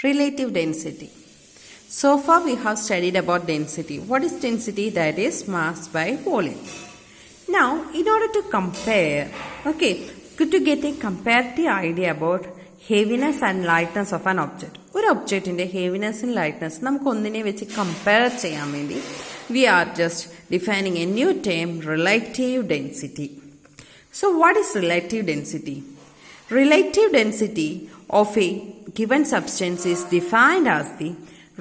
Relative density. So far we have studied about density. What is density? That is mass by volume. Now, in order to compare, to get a comparative idea about heaviness and lightness of an object. ഒരു ഒബ്ജക്റ്റിന്റെ heaviness and lightness നമുക്ക് ഒന്നിനെ വെച്ച് compare ചെയ്യാൻ വേണ്ടി we are just defining a new term, relative density. So what is relative density? Relative density of a given substance is defined as the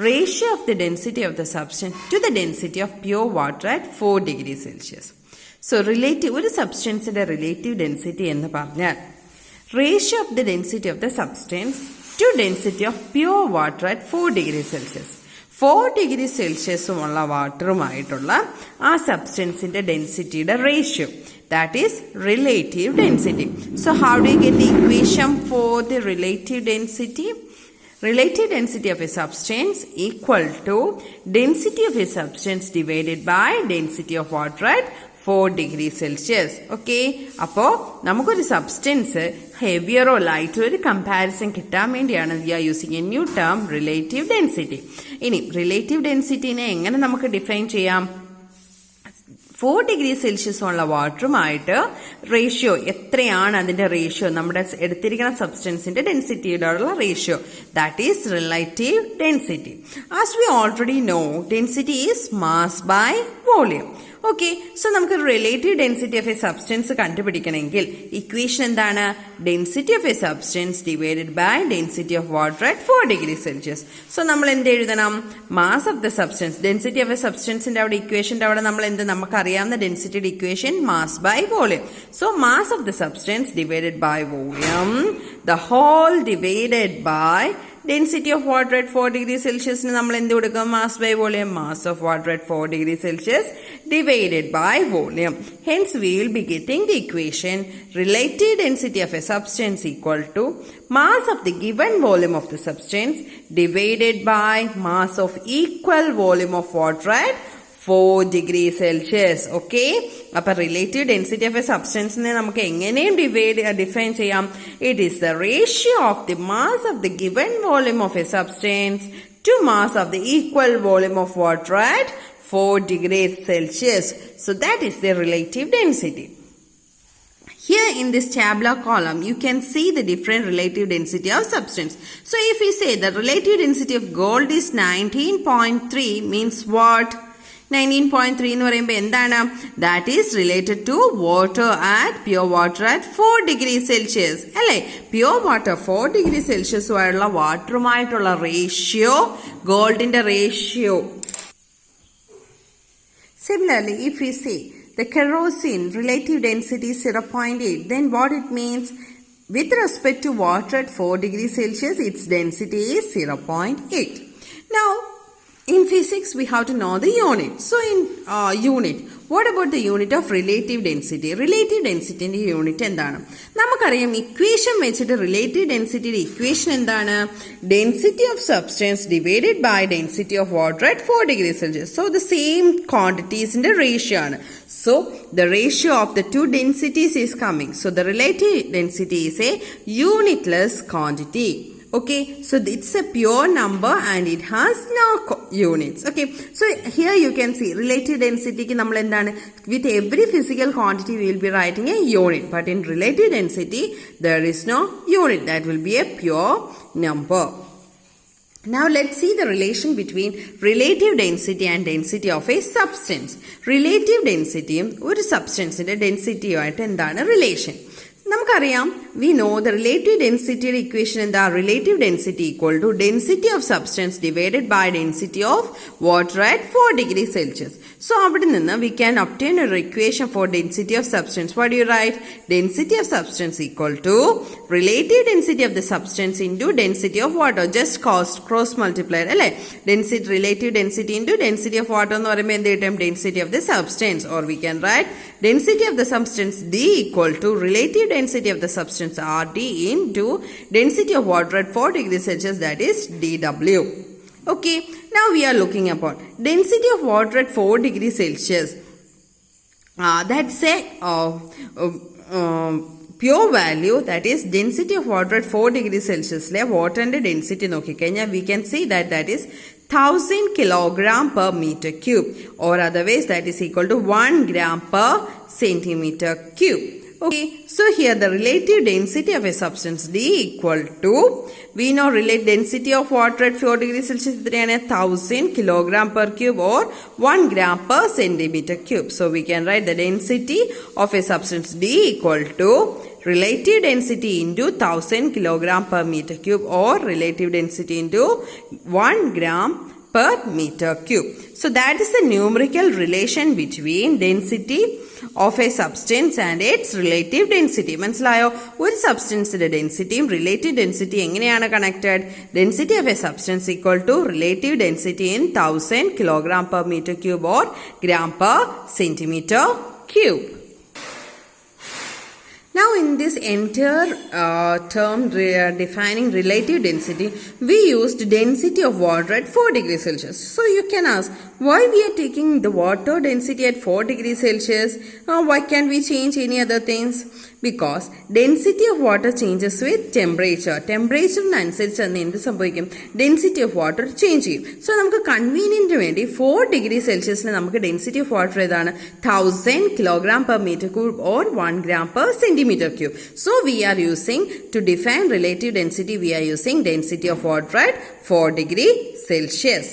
ratio of the density of the substance to the density of pure water at 4 degrees Celsius. So relative, ഒരു സബ്സ്റ്റൻസിന്റെ relative density എന്ന് പറഞ്ഞാൽ ratio of the density of the substance to density of pure water at 4 degrees Celsius. 4 degrees Celsius ഉള്ള വാട്ടറുമായിട്ടുള്ള ആ സബ്സ്റ്റൻസിന്റെ ഡെൻസിറ്റിയുടെ ratio, that is relative density. So how do you get the equation for the relative density? Relative density of a substance equal to density of a substance divided by density of water at 4 degrees Celsius. Okay, അപ്പോൾ നമുക്കൊരു substance ഹെവിയറോ ലൈറ്റോ ഒരു comparison കിട്ടാൻ വേണ്ടിയാണ് we are using a new term, relative density. ഇനി relative ഡെൻസിറ്റിനെ എങ്ങനെ നമുക്ക് define ചെയ്യാം? 4 degree Celsius ഉള്ള വാട്ടറുമായിട്ട് റേഷ്യോ എത്രയാണ് അതിന്റെ റേഷ്യോ, നമ്മുടെ എടുത്തിരിക്കുന്ന സബ്സ്റ്റൻസിന്റെ ഡെൻസിറ്റിയുടെ ഉള്ള ratio, that is relative density. As we already know, density is mass by volume. Okay, so നമുക്ക് relative density of a substance കണ്ടുപിടിക്കണമെങ്കിൽ ഇക്വേഷൻ എന്താണ്? Density of a substance divided by density of water at 4 degree Celsius. So നമ്മൾ എന്ത് എഴുതണം? Mass of the substance, density of a സബ്സ്റ്റൻസിന്റെ അവിടെ ഇക്വേഷന്റെ അവിടെ നമ്മൾ എന്ത്, നമുക്കറിയാവുന്ന ഡെൻസിറ്റിയുടെ equation mass by volume. So mass of the substance divided by volume, the whole divided by density of water at 4 degrees Celsius നമ്മൾ എന്ത് കൊടുക്കും? mass by volume, mass of water at 4 degrees Celsius divided by volume. Hence we will be getting the equation relative density of a substance equal to mass of the given volume of the substance divided by mass of equal volume of water at 4 degrees Celsius. Okay, അപ്പോൾ relative density of a സബ്സ്റ്റൻസിനെ നമുക്ക് എങ്ങനെയും define ചെയ്യാം? It is the ratio of the mass of the given volume of a substance to mass of the equal volume of water at 4 degrees Celsius. So that is the relative density. Here in this tabular column, you can see the different relative density of substance. So if we say the relative density of gold is 19.3, means what? 19.3 എന്ന് പറയുമ്പോൾ എന്താണ്? That is related to water at pure water at 4 degrees Celsius. അല്ലേ? Pure water 4 degree Celsius ആയുള്ള വാട്ടറുമായിട്ടുള്ള ratio, ഗോൾഡിന്റെ ratio. Similarly, if we say the kerosene relative density is 0.8, then what it means? With respect to water at 4 degrees Celsius, its density is 0.8. Now, in physics, we have to know the unit. So, in unit, what about the unit of relative density? Relative density in the unit എന്താണ്? നമുക്കറിയാം equation വെച്ചിട്ട് relative ഡെൻസിറ്റിയുടെ equation എന്താണ്? Density of substance divided by density of water at 4 degrees Celsius. So, the same quantitiesന്റെ ratio ആണ്. So, the ratio of the two densities is coming. So, the relative density is a unitless quantity. Okay, so it's a pure number and it has no units. Okay, so here you can see relative density ki nammal endana, with every physical quantity we will be writing a unit, but in relative density there is no unit, that will be a pure number. Now let's see the relation between relative density and density of a substance. Relative density ഒരു സബ്സ്റ്റൻസിന്റെ ഡെൻസിറ്റിയുമായിട്ട് എന്താണ് relation? നമുക്കറിയാം, we know the relative density equation എന്താ? relative density equal to density of substance divided by density of water at 4 degrees Celsius. So അവിടെ നിന്ന് we can obtain a equation for density of substance. What do you write? Density of substance equal to relative density of the substance into density of water. Just cross multiply അല്ലേ? density, relative density into density of water എന്ന് പറയുമ്പോൾ എന്ത് കിട്ടും? density of the substance. Or we can write density of the substance D equal to relative density of the substance RD into density of water at 4 degrees Celsius, that is dW. Okay, now we are looking upon density of water at 4 degrees Celsius. That's a pure value, that is density of water at 4 degrees Celsius, water and density നോക്കിക്കഴിഞ്ഞാൽ we can see that is 1000 kilogram per meter cube, or otherwise that is equal to 1 gram per centimeter cube. Okay, so here the relative density of a substance D equal to, we know relative density of water at 4 degrees Celsius is 1000 kilogram per cube or 1 gram per centimeter cube. So we can write the density of a substance D equal to relative density into 1000 kilogram per meter cube or relative density into 1 gram per meter cube. So that is the numerical relation between density of a substance and its relative density. മനസ്സിലായോ? ഒരു സബ്സ്റ്റൻസിന്റെ ഡെൻസിറ്റിയും relative density എങ്ങനെയാണ് connected? Density of a substance equal to relative density in 1000 kilogram per metre cube or gram per centimetre cube. Now in this entire term defining relative density, we used density of water at 4 degrees Celsius. So you can ask, why we are taking the water density at 4 degrees Celsius? Why can't we change any other things? Because density of water changes with temperature. Temperature അനുസരിച്ച് എന്ത് സംഭവിക്കും? Density of water change ചെയ്യും. So നമുക്ക് convenient വേണ്ടി 4 degree സെൽഷ്യസിന് നമുക്ക് density of water ഏതാണ്? 1000 kilogram per meter cube or 1 gram per centimeter cube. So we are using, to define relative density, we are using density of water at 4 degree Celsius.